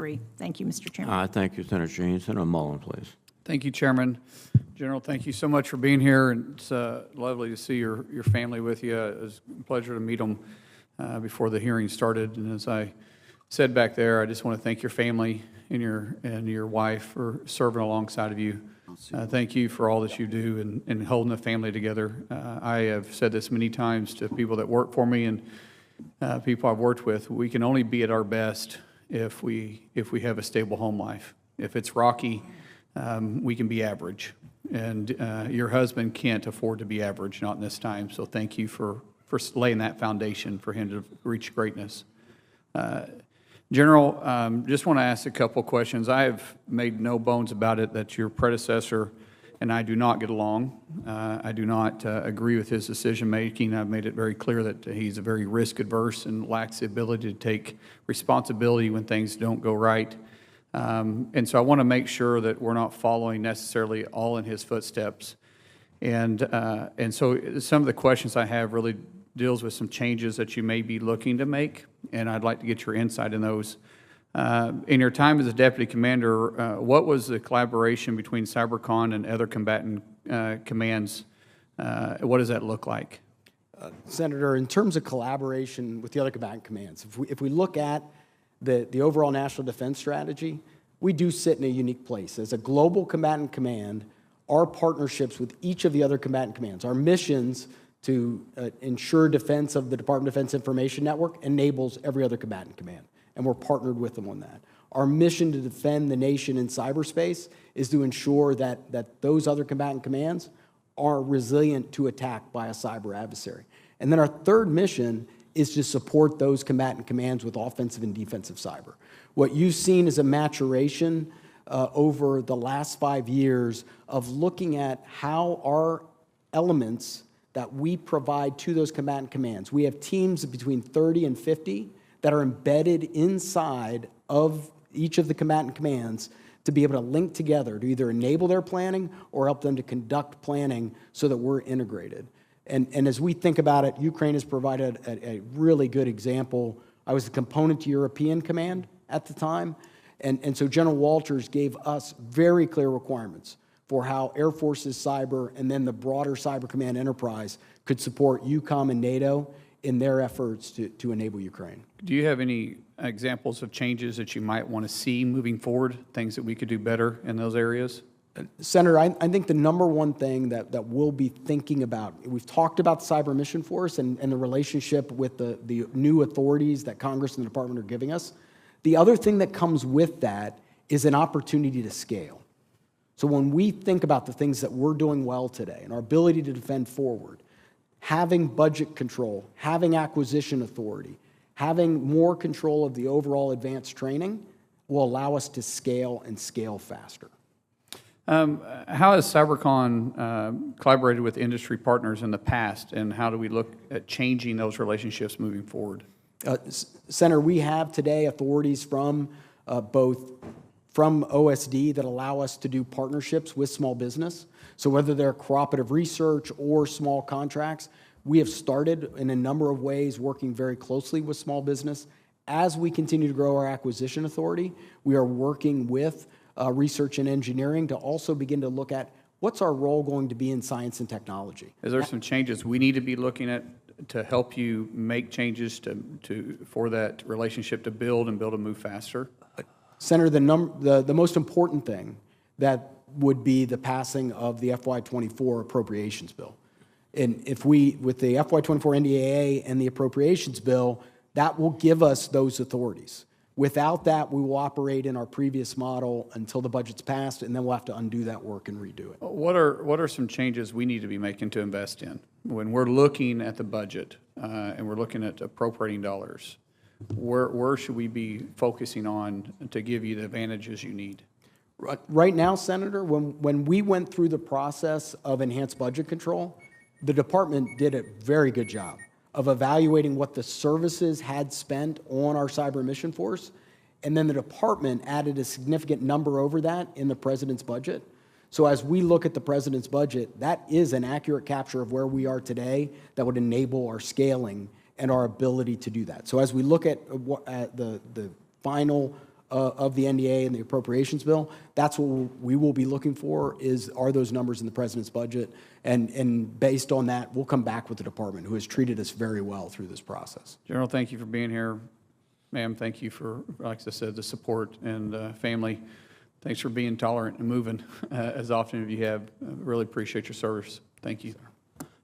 3. Thank you, Mr. Chairman. Thank you, Senator Jean. Senator Mullen, please. Thank you, Chairman. General, thank you so much for being here, and it's lovely to see your family with you. It was a pleasure to meet them before the hearing started, and as I said back there, I just want to thank your family and your wife for serving alongside of you. Thank you for all that you do in holding the family together. I have said this many times to people that work for me and people I've worked with. We can only be at our best if we have a stable home life. If it's rocky, we can be average. And your husband can't afford to be average, not in this time. So thank you for laying that foundation for him to reach greatness. General, just want to ask a couple questions. I have made no bones about it that your predecessor and I do not get along. I do not agree with his decision-making. I've made it very clear that he's a very risk-averse and lacks the ability to take responsibility when things don't go right. And so I want to make sure that we're not following necessarily all in his footsteps. And so some of the questions I have really deals with some changes that you may be looking to make, and I'd like to get your insight in those. In your time as a deputy commander, what was the collaboration between CyberCon and other combatant commands? What does that look like? Senator, in terms of collaboration with the other combatant commands, if we look at the overall national defense strategy, we do sit in a unique place. As a global combatant command, our partnerships with each of the other combatant commands, our missions to ensure defense of the Department of Defense Information Network enables every other combatant command, and we're partnered with them on that. Our mission to defend the nation in cyberspace is to ensure that those other combatant commands are resilient to attack by a cyber adversary. And then our third mission is to support those combatant commands with offensive and defensive cyber. What you've seen is a maturation over the last 5 years of looking at how our elements that we provide to those combatant commands. We have teams of between 30 and 50 that are embedded inside of each of the combatant commands to be able to link together to either enable their planning or help them to conduct planning so that we're integrated. And as we think about it, Ukraine has provided a really good example. I was a component to European Command at the time, and so General Walters gave us very clear requirements for how Air Force's cyber and then the broader Cyber Command enterprise could support EUCOM and NATO in their efforts to enable Ukraine. Do you have any examples of changes that you might want to see moving forward, things that we could do better in those areas? Senator, I think the number one thing that we'll be thinking about, we've talked about the Cyber Mission Force and the relationship with the new authorities that Congress and the Department are giving us. The other thing that comes with that is an opportunity to scale. So when we think about the things that we're doing well today and our ability to defend forward, having budget control, having acquisition authority, having more control of the overall advanced training will allow us to scale and scale faster. How has CyberCon collaborated with industry partners in the past, and how do we look at changing those relationships moving forward? Senator, we have today authorities from OSD that allow us to do partnerships with small business. So whether they're cooperative research or small contracts, we have started in a number of ways working very closely with small business. As we continue to grow our acquisition authority, we are working with research and engineering to also begin to look at what's our role going to be in science and technology. Is there some changes we need to be looking at to help you make changes for that relationship to build and move faster? Senator, the most important thing that would be the passing of the FY24 appropriations bill. And if with the FY24 NDAA and the appropriations bill, that will give us those authorities. Without that, we will operate in our previous model until the budget's passed, and then we'll have to undo that work and redo it. What are some changes we need to be making to invest in when we're looking at the budget and we're looking at appropriating dollars? Where should we be focusing on to give you the advantages you need? Right now, Senator, when we went through the process of enhanced budget control, the department did a very good job of evaluating what the services had spent on our cyber mission force, and then the department added a significant number over that in the president's budget. So as we look at the president's budget, that is an accurate capture of where we are today that would enable our scaling and our ability to do that. So as we look at the final of the NDA and the appropriations bill. That's what we will be looking for are those numbers in the president's budget. And based on that, we'll come back with the department who has treated us very well through this process. General, thank you for being here. Ma'am, thank you for, like I said, the support, and family, thanks for being tolerant and moving as often as you have. Really appreciate your service. Thank you.